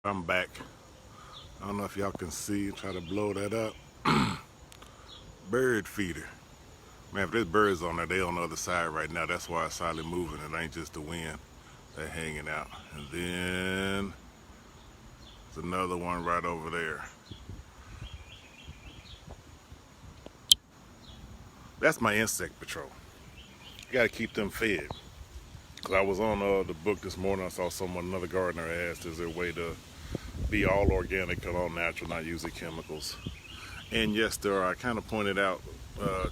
I'm back. I don't know if y'all can see. Try to blow that up. Bird feeder. Man, if there's birds on there, they on the other side right now. That's why it's silently moving. It ain't just the wind. They're hanging out. And then there's another one right over there. That's my insect patrol. You gotta keep them fed. Cause I was on the book this morning. I saw another gardener asked, "Is there a way to be all organic and all natural, not using chemicals?" And yes, there are. I kind of pointed out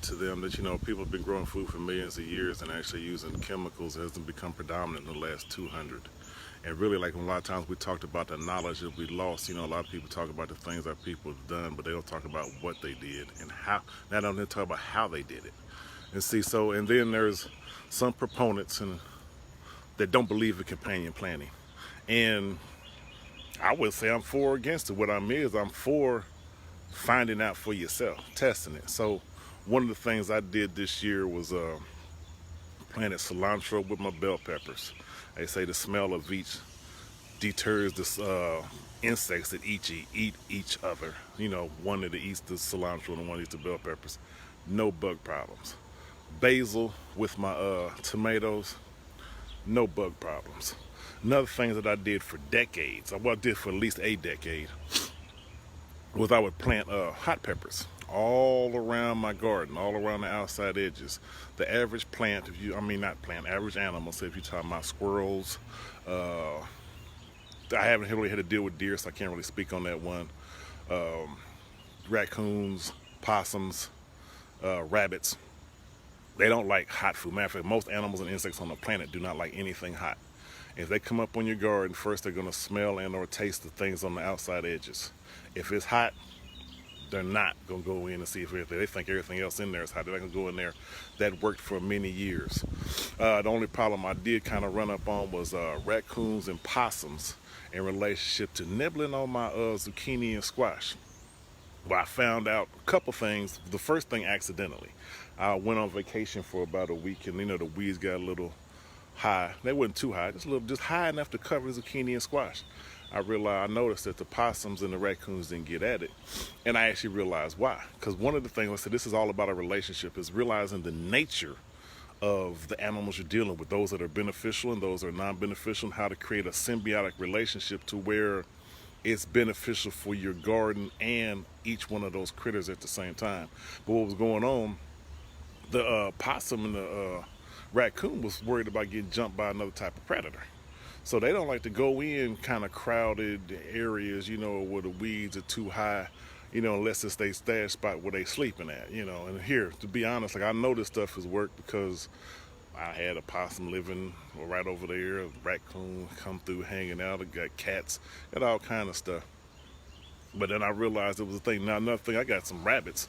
to them that people have been growing food for millions of years, and actually using chemicals hasn't become predominant in the last 200. And really, like a lot of times we talked about the knowledge that we lost. A lot of people talk about the things that people have done, but they don't talk about what they did and how. Not only talk about how they did it. And see, and then there's some proponents that don't believe in companion planting. And I would say I'm for or against it. What I'm for finding out for yourself, testing it. So one of the things I did this year was planted cilantro with my bell peppers. They say the smell of each deters the insects that eat each other. One that eats the cilantro and one that eats the bell peppers. No bug problems. Basil with my tomatoes, no bug problems. Another thing that I did for decades, I did for at least a decade, was I would plant hot peppers all around my garden, all around the outside edges. The average plant, average animal, so if you're talking about squirrels, I haven't really had to deal with deer, so I can't really speak on that one. Raccoons, possums, rabbits, they don't like hot food. Matter of fact, most animals and insects on the planet do not like anything hot. If they come up on your garden, first they're going to smell and or taste the things on the outside edges. If it's hot, they're not going to go in and see if they think everything else in there is hot. They're not going to go in there. That worked for many years. The only problem I did kind of run up on was raccoons and possums in relationship to nibbling on my zucchini and squash. Well, I found out a couple things. The first thing, accidentally, I went on vacation for about a week, and the weeds got a little high. They wasn't too high, just high enough to cover zucchini and squash. I noticed that the possums and the raccoons didn't get at it. And I actually realized why. Because one of the things I said, this is all about a relationship, is realizing the nature of the animals you're dealing with, those that are beneficial and those that are non-beneficial, and how to create a symbiotic relationship to where it's beneficial for your garden and each one of those critters at the same time. But what was going on, the possum and the raccoon was worried about getting jumped by another type of predator. So they don't like to go in kind of crowded areas, where the weeds are too high, unless it's their stash spot where they sleeping at, And here, to be honest, I know this stuff has worked because I had a possum living right over there, a raccoon come through hanging out, I got cats, got all kind of stuff. But then I realized it was a thing. Now, another thing, I got some rabbits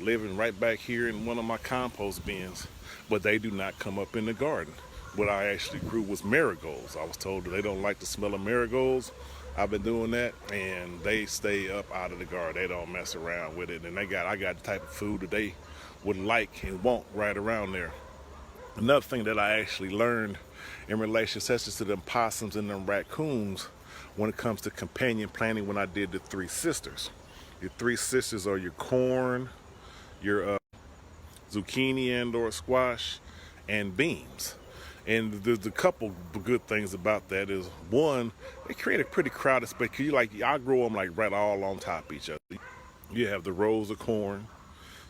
living right back here in one of my compost bins, but they do not come up in the garden. What I actually grew was marigolds. I was told that they don't like the smell of marigolds. I've been doing that, and they stay up out of the garden. They don't mess around with it, and I got the type of food that they would like and want right around there. Another thing that I actually learned in relation such as to them possums and them raccoons when it comes to companion planting when I did the Three Sisters. Your Three Sisters are your corn, your zucchini and or squash, and beans. And there's a couple good things about that is, one, they create a pretty crowded space. I grow them right all on top of each other. You have the rows of corn,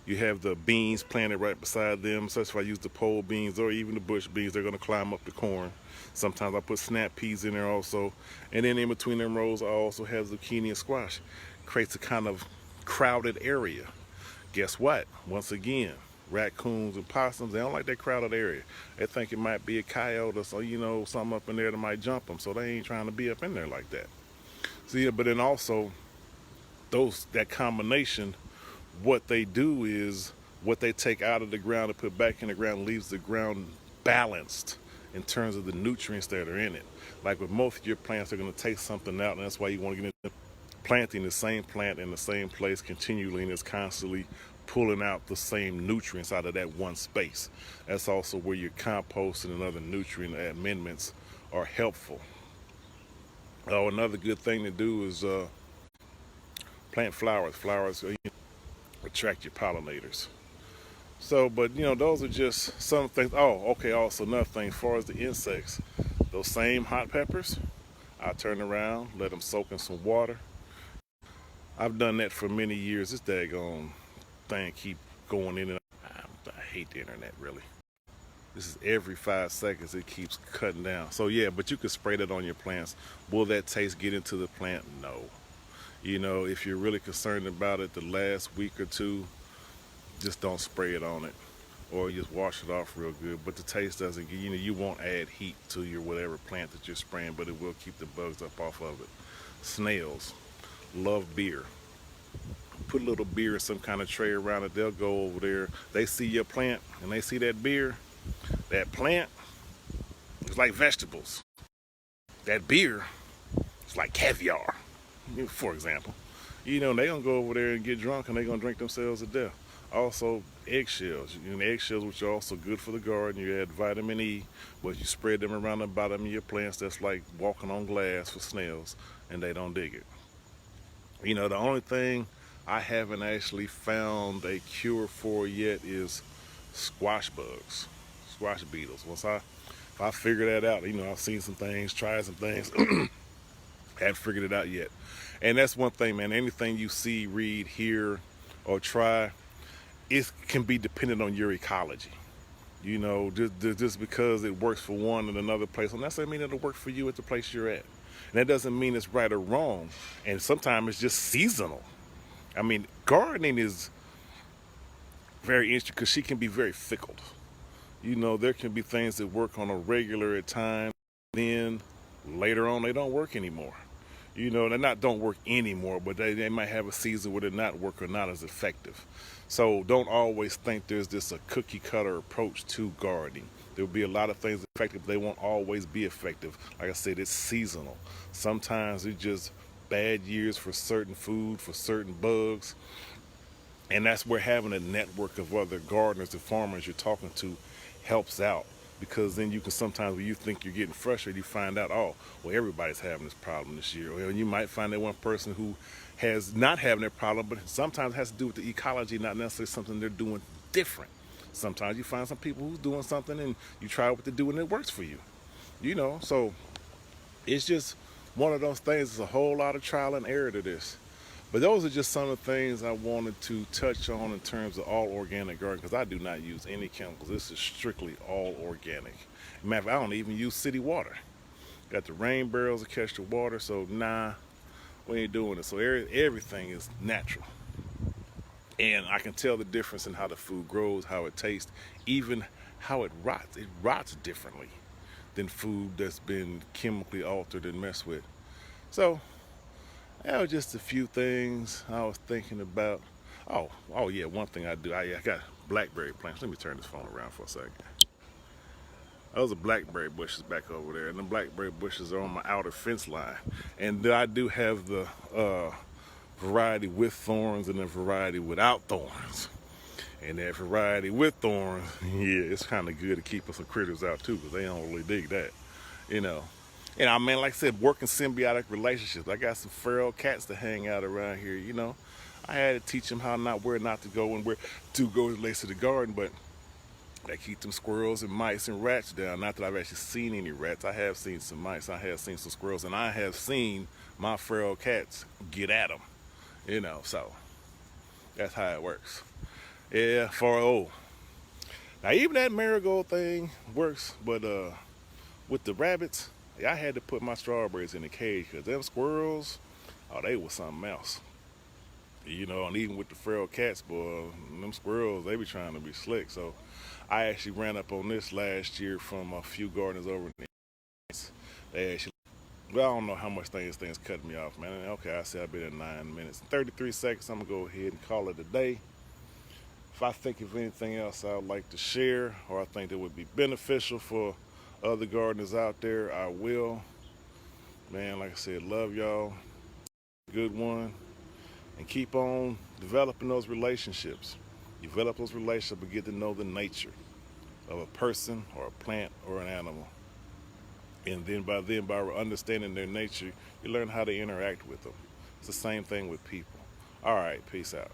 you have the beans planted right beside them. So if I use the pole beans or even the bush beans, they're going to climb up the corn. Sometimes I put snap peas in there also. And then in between them rows, I also have zucchini and squash. Creates a kind of crowded area. Guess what? Once again, raccoons and possums, they don't like that crowded area. They think it might be a coyote or something up in there that might jump them. So they ain't trying to be up in there like that. So yeah, but then also that combination, what they do is what they take out of the ground and put back in the ground leaves the ground balanced in terms of the nutrients that are in it. Like with most of your plants, they're going to take something out, and that's why you want to get into planting the same plant in the same place continually, and it's constantly pulling out the same nutrients out of that one space. That's also where your composting and other nutrient amendments are helpful. Oh, another good thing to do is plant flowers. Flowers attract your pollinators. So, but those are just some things. Oh, okay. Also, another thing, as far as the insects, those same hot peppers, I turn around, let them soak in some water. I've done that for many years. This daggone thing keep going in and out. I hate the internet, really. This is every 5 seconds it keeps cutting down. So yeah, but you can spray that on your plants. Will that taste get into the plant? No. If you're really concerned about it the last week or two, just don't spray it on it. Or just wash it off real good. But the taste doesn't get, you won't add heat to your whatever plant that you're spraying, but it will keep the bugs up off of it. Snails love beer. Put a little beer in some kind of tray around it. They'll go over there. They see your plant and they see that beer. That plant is like vegetables. That beer is like caviar, for example. They're gonna go over there and get drunk and they're gonna drink themselves to death. Also, eggshells. Eggshells, which are also good for the garden. You add vitamin E, but you spread them around the bottom of your plants. That's like walking on glass for snails, and they don't dig it. The only thing I haven't actually found a cure for yet is squash bugs, squash beetles. If I figure that out, I've seen some things, tried some things, haven't figured it out yet. And that's one thing, man. Anything you see, read, hear, or try, it can be dependent on your ecology. Just because it works for one in another place, and that doesn't mean it'll work for you at the place you're at. And that doesn't mean it's right or wrong. And sometimes it's just seasonal. I mean, gardening is very interesting because she can be very fickle. There can be things that work on a regular at times, then later on they don't work anymore. They not don't work anymore, but they might have a season where they not work or not as effective. So don't always think there's this a cookie cutter approach to gardening. There'll be a lot of things effective, but they won't always be effective. Like I said, it's seasonal. Sometimes it's just bad years for certain food, for certain bugs. And that's where having a network of other gardeners and farmers you're talking to helps out. Because then you can sometimes, when you think you're getting frustrated, you find out, oh, well, everybody's having this problem this year. Or you might find that one person who has not having that problem, but sometimes it has to do with the ecology, not necessarily something they're doing different. Sometimes you find some people who's doing something and you try what to do and it works for you. So it's just one of those things. There's a whole lot of trial and error to this. But those are just some of the things I wanted to touch on in terms of all organic gardening, because I do not use any chemicals. This is strictly all organic. Matter of fact, I don't even use city water. Got the rain barrels to catch the water, so nah, we ain't doing it. So everything is natural. And I can tell the difference in how the food grows, how it tastes, even how it rots. It rots differently than food that's been chemically altered and messed with. So that was just a few things I was thinking about. Oh yeah, one thing I do, I got blackberry plants. Let me turn this phone around for a second. Those are blackberry bushes back over there, and the blackberry bushes are on my outer fence line. And I do have the variety with thorns and the variety without thorns. And that variety with thorns, yeah, it's kind of good to keep some critters out too, because they don't really dig that, And I mean, like I said, working symbiotic relationships. I got some feral cats to hang out around here, I had to teach them where not to go and where to go relates to the garden, but they keep them squirrels and mice and rats down. Not that I've actually seen any rats. I have seen some mice, I have seen some squirrels, and I have seen my feral cats get at them, so that's how it works. Yeah, now even that marigold thing works, but with the rabbits, I had to put my strawberries in the cage because them squirrels, they was something else. And even with the feral cats, boy, them squirrels, they be trying to be slick. So I actually ran up on this last year from a few gardeners over in the They actually, well, I don't know how much things cut me off, man. Okay, I said I've been in 9 minutes and 33 seconds. I'm going to go ahead and call it a day. If I think of anything else I would like to share, or I think that would be beneficial for other gardeners out there, I will. Man, like I said, love y'all. Good one. And keep on developing those relationships. Develop those relationships and get to know the nature of a person or a plant or an animal. And then by understanding their nature, you learn how to interact with them. It's the same thing with people. All right, peace out.